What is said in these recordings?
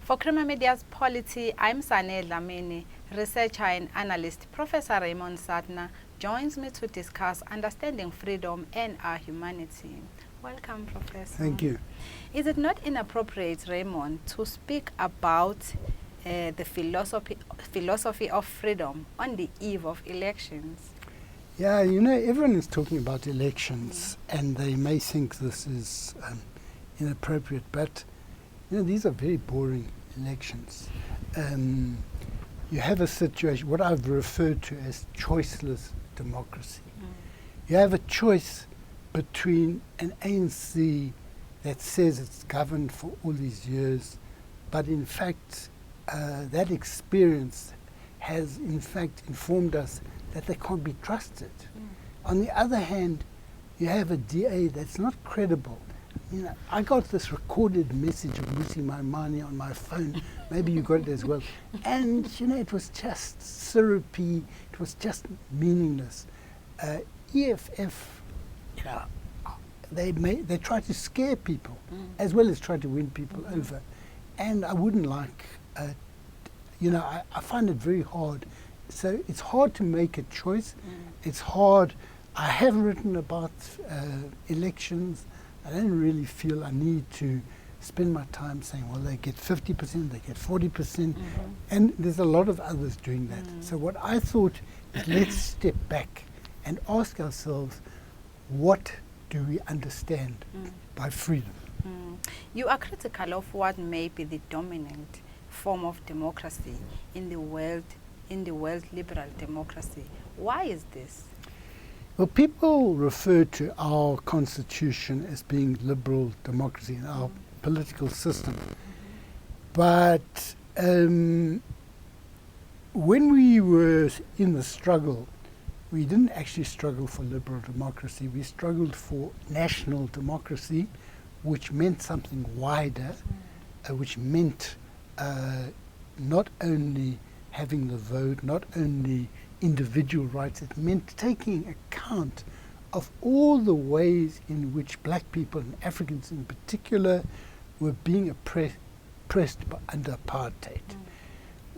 For Creamer Media's Polity, I'm Sane Dhlamini, researcher and analyst. Professor Raymond Suttner joins me to discuss understanding freedom and our humanity. Welcome, Professor. Thank you. Is it not inappropriate, Raymond, to speak about the philosophy of freedom on the eve of elections? Yeah, you know, everyone is talking about elections, and they may think this is inappropriate, but you know, these are very boring elections. You have a situation, what I've referred to as choiceless democracy. You have a choice between an ANC that says it's governed for all these years, but in fact, that experience has in fact informed us that they can't be trusted. On the other hand, you have a DA that's not credible. You know, I got this recorded message of losing my money on my phone. Maybe you got it as well. And you know, it was just syrupy. It was just meaningless. EFF, you know, they try to scare people as well as try to win people over. And I wouldn't like, you know, I find it very hard. So it's hard to make a choice. It's hard. I have written about elections. I don't really feel I need to spend my time saying, well, they get 50%, they get 40%, and there's a lot of others doing that. So what I thought is let's step back and ask ourselves, what do we understand by freedom? You are critical of what may be the dominant form of democracy in the world liberal democracy. Why is this? Well, people refer to our constitution as being liberal democracy and our political system. But when we were in the struggle, we didn't actually struggle for liberal democracy. We struggled for national democracy, which meant something wider, which meant not only having the vote, not only individual rights, it meant taking account of all the ways in which black people and Africans in particular were being oppressed under apartheid.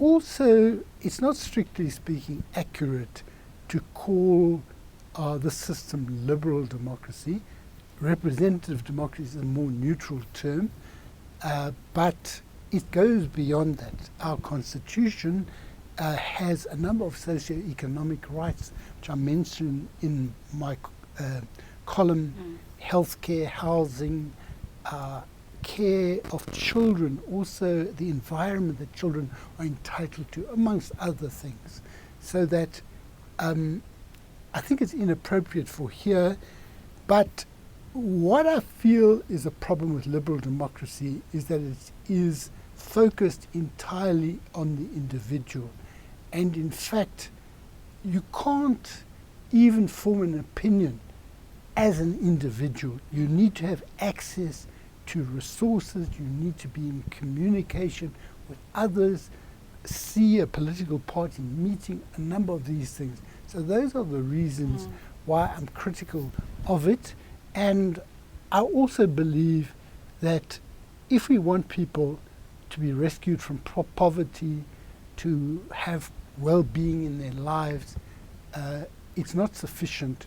Also, it's not strictly speaking accurate to call the system liberal democracy. Representative democracy is a more neutral term, but it goes beyond that. Our constitution has a number of socio-economic rights, which I mentioned in my column: healthcare, housing, care of children, also the environment that children are entitled to, amongst other things. So that I think it's inappropriate for here, but what I feel is a problem with liberal democracy is that it is focused entirely on the individual. And in fact, you can't even form an opinion as an individual. You need to have access to resources, you need to be in communication with others, see a political party meeting, a number of these things. So those are the reasons why I'm critical of it. And I also believe that if we want people to be rescued from poverty, to have well-being in their lives, it's not sufficient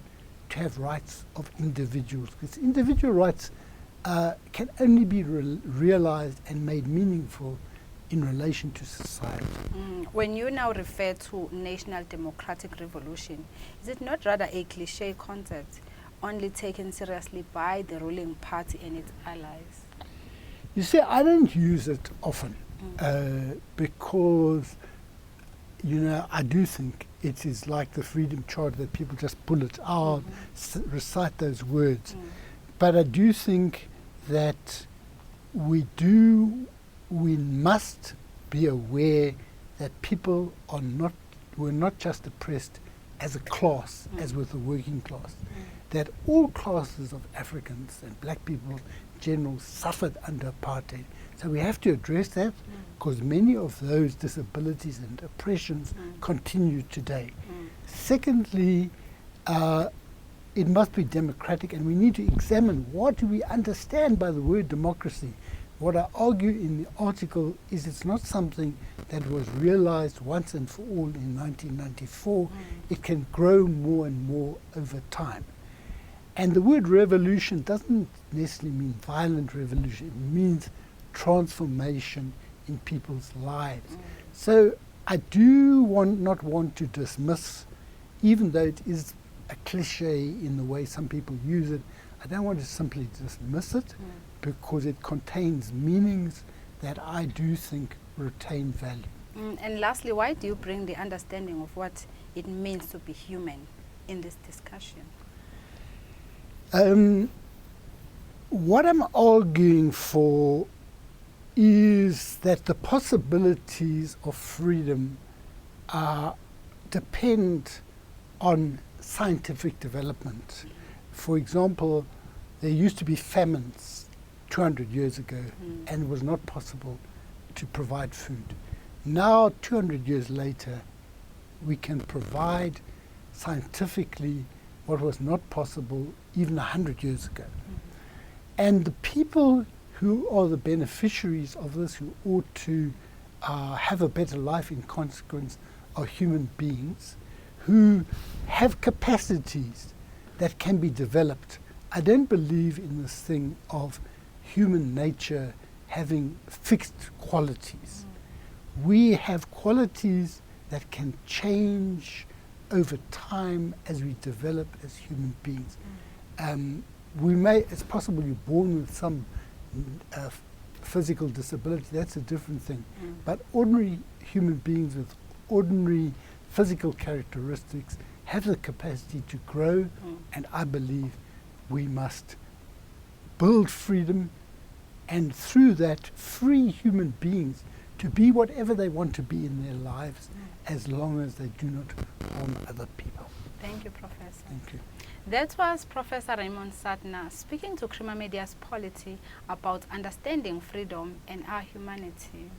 to have rights of individuals, because individual rights can only be realized and made meaningful in relation to society. When you now refer to national democratic revolution, is it not rather a cliche concept only taken seriously by the ruling party and its allies? You see, I don't use it often because, you know, I do think it is like the Freedom Charter that people just pull it out, recite those words. But I do think that we must be aware that people were not just oppressed as a class, as with the working class, that all classes of Africans and black people in general suffered under apartheid. So we have to address that, because many of those disabilities and oppressions continue today. Secondly, it must be democratic, and we need to examine what do we understand by the word democracy. What I argue in the article is it's not something that was realized once and for all in 1994. It can grow more and more over time. And the word revolution doesn't necessarily mean violent revolution. It means transformation in people's lives. So I do not want to dismiss, even though it is a cliche in the way some people use it, I don't want to simply dismiss it because it contains meanings that I do think retain value. And lastly, why do you bring the understanding of what it means to be human in this discussion? What I'm arguing for is that the possibilities of freedom depend on scientific development. For example, there used to be famines 200 years ago and it was not possible to provide food. Now, 200 years later, we can provide scientifically what was not possible even 100 years ago. And the people who are the beneficiaries of this, who ought to have a better life in consequence, are human beings who have capacities that can be developed. I don't believe in this thing of human nature having fixed qualities. We have qualities that can change over time as we develop as human beings. It's possible you're born with some physical disability, that's a different thing. But ordinary human beings with ordinary physical characteristics have the capacity to grow, and I believe we must build freedom and through that free human beings to be whatever they want to be in their lives as long as they do not harm other people. Thank you, Professor. Thank you. That was Professor Raymond Suttner speaking to Krima Media's Polity about understanding freedom and our humanity.